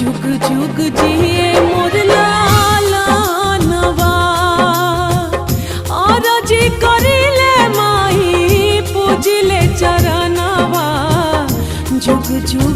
जुग जुग जिए मोर लालनवा और जी करिले माई पूजिले चरणवा जुग जुग